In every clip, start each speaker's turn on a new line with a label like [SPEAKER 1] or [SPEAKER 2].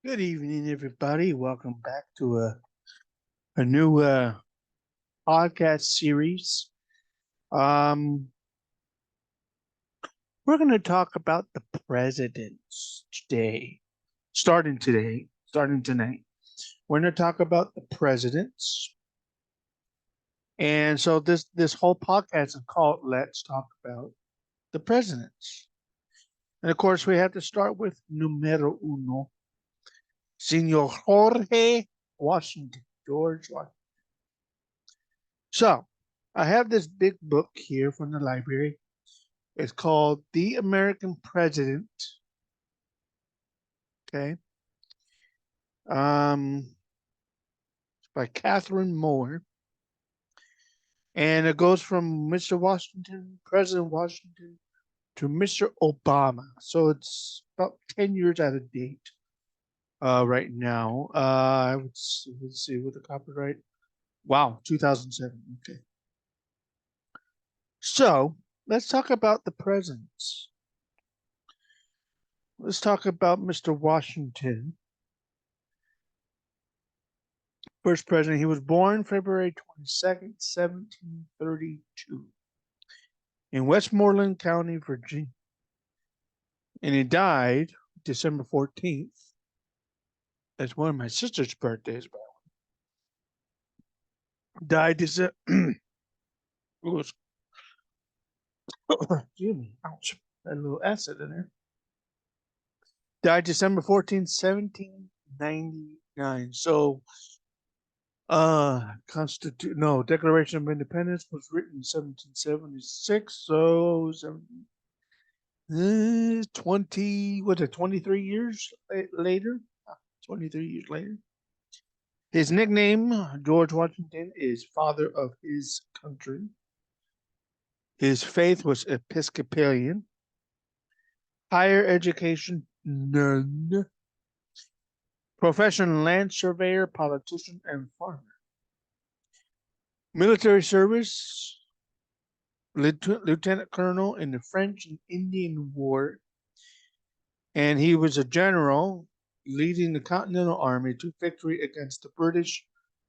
[SPEAKER 1] Good evening, everybody. Welcome back to a new podcast series. Um, we're going to talk about the presidents today, starting tonight. We're going to talk about the presidents, and so this whole podcast is called "Let's Talk About the Presidents." And of course, we have to start with numero uno, Senor Jorge Washington, George Washington. So, I have this big book here from the library. It's called The American President. Okay. It's by Catherine Moore. And it goes from Mr. Washington, President Washington, to Mr. Obama. So it's about 10 years out of date right now. Let's see, with the copyright. Wow, 2007. Okay. So let's talk about the presidents. Let's talk about Mr. Washington. First president, he was born February 22nd, 1732, in Westmoreland County, Virginia. And he died December 14th. That's one of my sister's birthdays, by the way. Died December. Excuse me. Ouch. Had a little acid in there. Died December 14th, 1799. So, Declaration of Independence was written in 1776. So, 23 years later? 23 years later. His nickname, George Washington, is Father of His Country. His faith was Episcopalian. Higher education, none. Profession, land surveyor, politician, and farmer. Military service, lieutenant colonel in the French and Indian War, and he was a general leading the Continental Army to victory against the British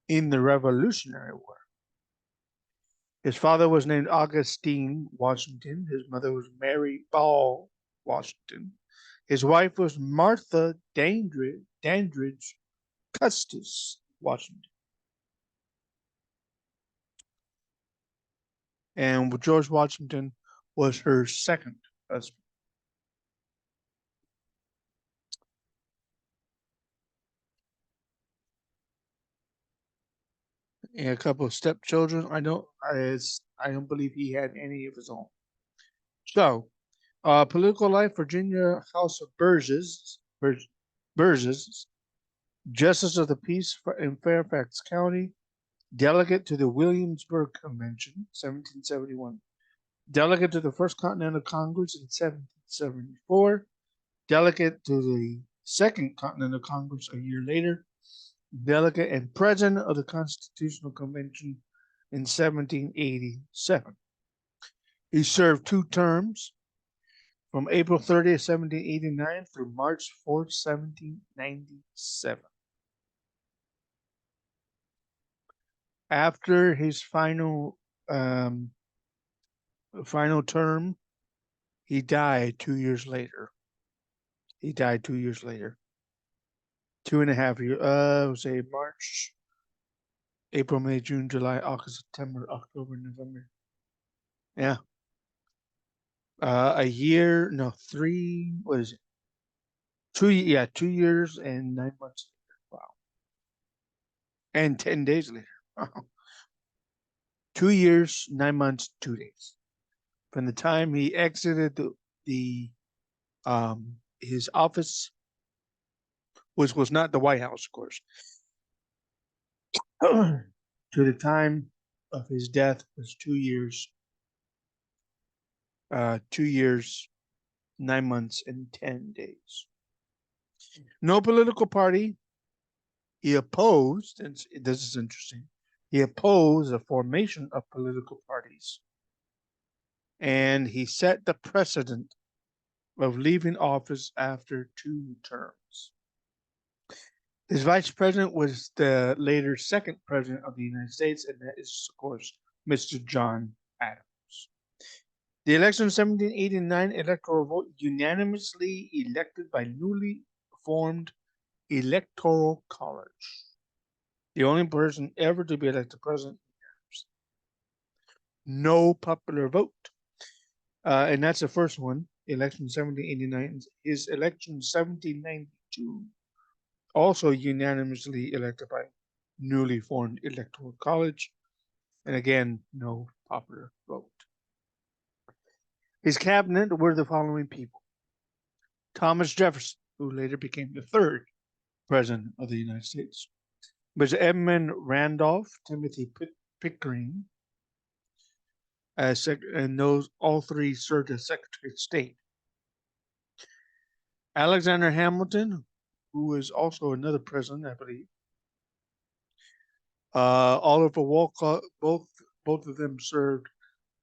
[SPEAKER 1] in the Revolutionary War. His father was named Augustine Washington. His mother was Mary Ball Washington. His wife was Martha Dandridge Custis Washington. And George Washington was her second husband. And a couple of stepchildren. I don't believe he had any of his own. So, political life: Virginia House of Burgesses, Justice of the Peace in Fairfax County, delegate to the Williamsburg Convention, 1771, delegate to the First Continental Congress in 1774, delegate to the Second Continental Congress a year later, delegate and president of the Constitutional Convention in 1787. He served two terms from April 30th, 1789 through March 4th, 1797. After his final term, he died 2 years later. He died 2 years later. 2.5 years. Say March, April, May, June, July, August, September, October, November. Yeah. A year, no, three, what is it? 2 years and 9 months later. Wow. And 10 days later. 2 years, 9 months, 2 days. From the time he exited the his office, which was not the White House, of course, to the time of his death was 2 years, 2 years, 9 months, and 10 days. No political party. He opposed, and this is interesting. He opposed the formation of political parties, and he set the precedent of leaving office after 2 terms. His vice president was the later second president of the United States, and that is, of course, Mr. John Adams. The election of 1789 electoral vote unanimously elected by newly formed electoral college. The only person ever to be elected president. No popular vote. And that's the first one, election 1789. His election 1792, also unanimously elected by newly formed electoral college. And again, no popular vote. His cabinet were the following people: Thomas Jefferson, who later became the third president of the United States, was Edmund Randolph, Timothy Pickering, and those all three served as Secretary of State. Alexander Hamilton, who was also another president, I believe. Oliver Wolcott, both of them served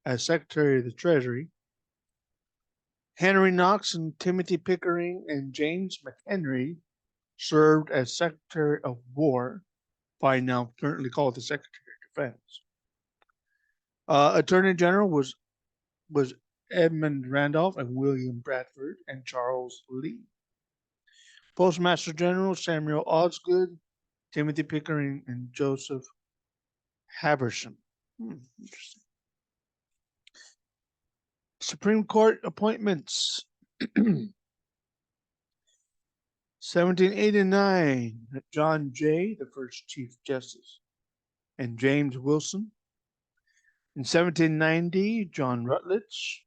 [SPEAKER 1] as Secretary of the Treasury. Henry Knox and Timothy Pickering and James McHenry served as Secretary of War, by now currently called the Secretary of Defense. Attorney General was Edmund Randolph and William Bradford and Charles Lee. Postmaster General Samuel Osgood, Timothy Pickering, and Joseph Habersham. Interesting. Supreme Court appointments. 1789, John Jay, the first Chief Justice, and James Wilson. In 1790, John Rutledge,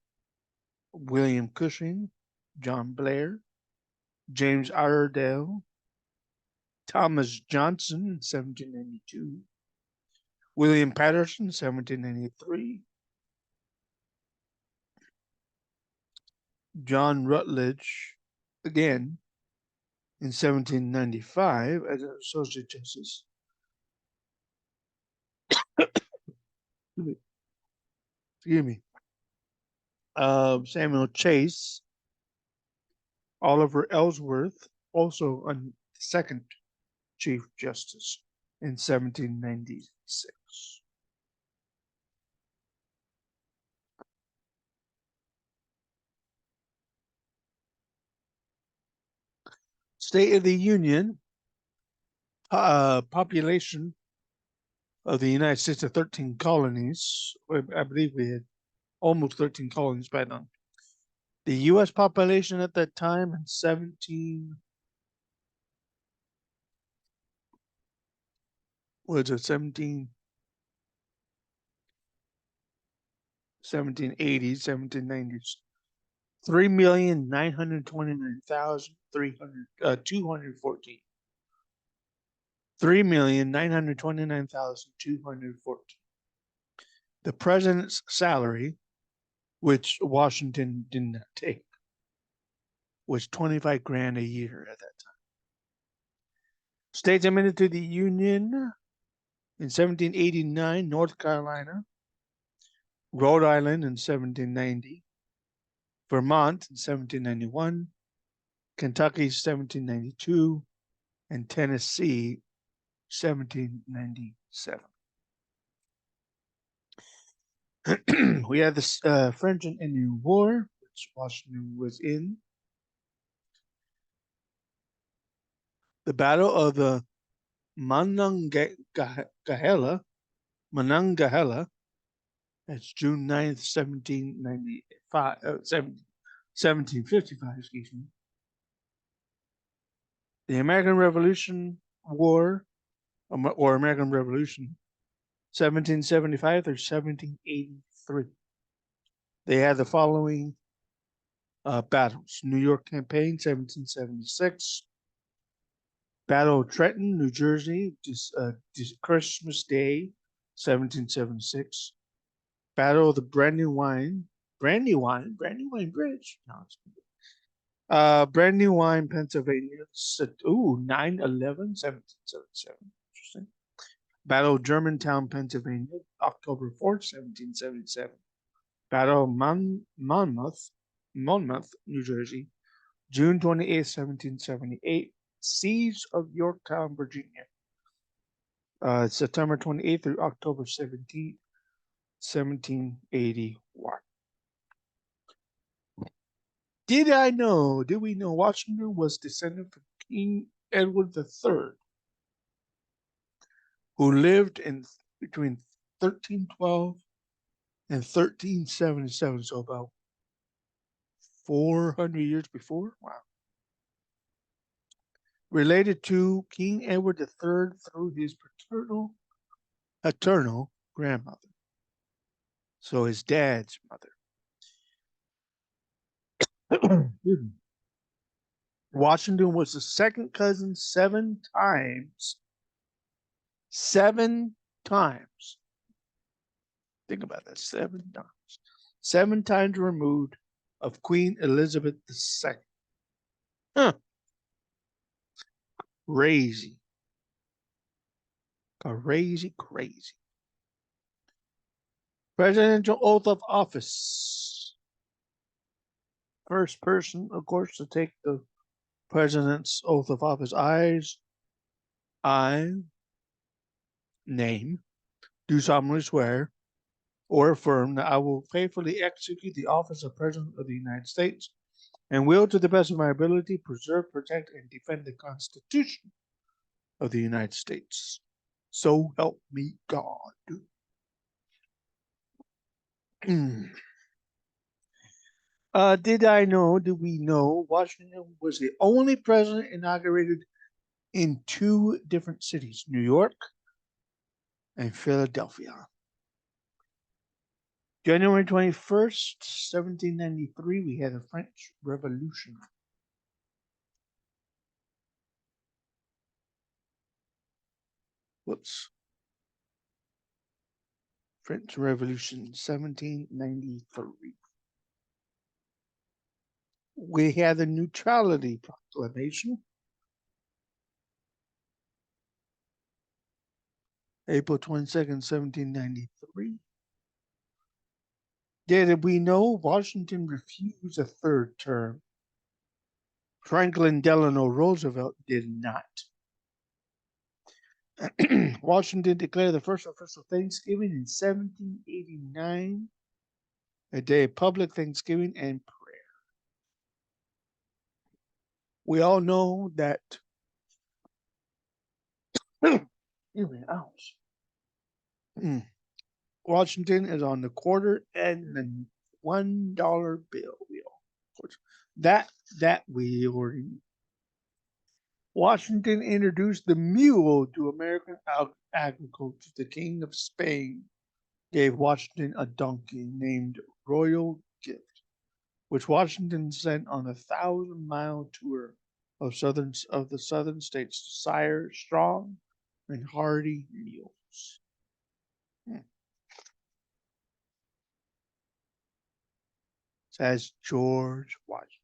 [SPEAKER 1] William Cushing, John Blair, James Iredell, Thomas Johnson in 1792, William Patterson, 1793, John Rutledge, again, in 1795 as an Associate Justice. Excuse me. Samuel Chase, Oliver Ellsworth, also a second Chief Justice in 1796. State of the Union, population of the United States of 13 colonies. I believe we had almost 13 colonies by then. The U.S. population at that time in 1780s, 1790s, 3,929,214. 3,929,214. The president's salary, which Washington did not take, was 25 grand a year at that time. States admitted to the Union in 1789, North Carolina, Rhode Island in 1790, Vermont in 1791, Kentucky 1792, and Tennessee 1797. We had the French and Indian War, which Washington was in. The Battle of the Monongahela, that's June 9th, 1755, excuse me. The American Revolution War, or American Revolution, 1775 through 1783. They had the following battles: New York Campaign, 1776. Battle of Trenton, New Jersey, Christmas Day, 1776. Battle of the Brandywine Bridge. No, Brandywine, Pennsylvania. 9/11, 1777. Interesting. Battle of Germantown, Pennsylvania, October 4th, 1777. Battle of Monmouth, New Jersey, June 28th, 1778. Siege of Yorktown, Virginia. September 28th through October 17th, 1781. Did we know Washington was descended from King Edward III, who lived in between 1312 and 1377, so about 400 years before? Wow. Related to King Edward III through his paternal grandmother. So his dad's mother. Washington was the second cousin 7 times. 7 times. Think about that. 7 times. 7 times removed of Queen Elizabeth II. Huh. Crazy. Crazy. Presidential oath of office. First person, of course, to take the president's oath of office. I name, do solemnly swear or affirm that I will faithfully execute the office of President of the United States and will, to the best of my ability, preserve, protect, and defend the Constitution of the United States. So help me God. Do we know Washington was the only president inaugurated in 2 different cities, New York and Philadelphia. January 21st, 1793, we had the French Revolution. French Revolution, 1793. We had the Neutrality Proclamation, April 22nd, 1793. Did we know Washington refused a 3rd term? Franklin Delano Roosevelt did not. Washington declared the first official Thanksgiving in 1789, a day of public thanksgiving and prayer. We all know that Washington is on the quarter and the $1 bill. That we already knew. Washington introduced the mule to American agriculture. The King of Spain gave Washington a donkey named Royal Gift, which Washington sent on a 1,000-mile tour of the southern states to sire strong and hardy mules. Says George Washington.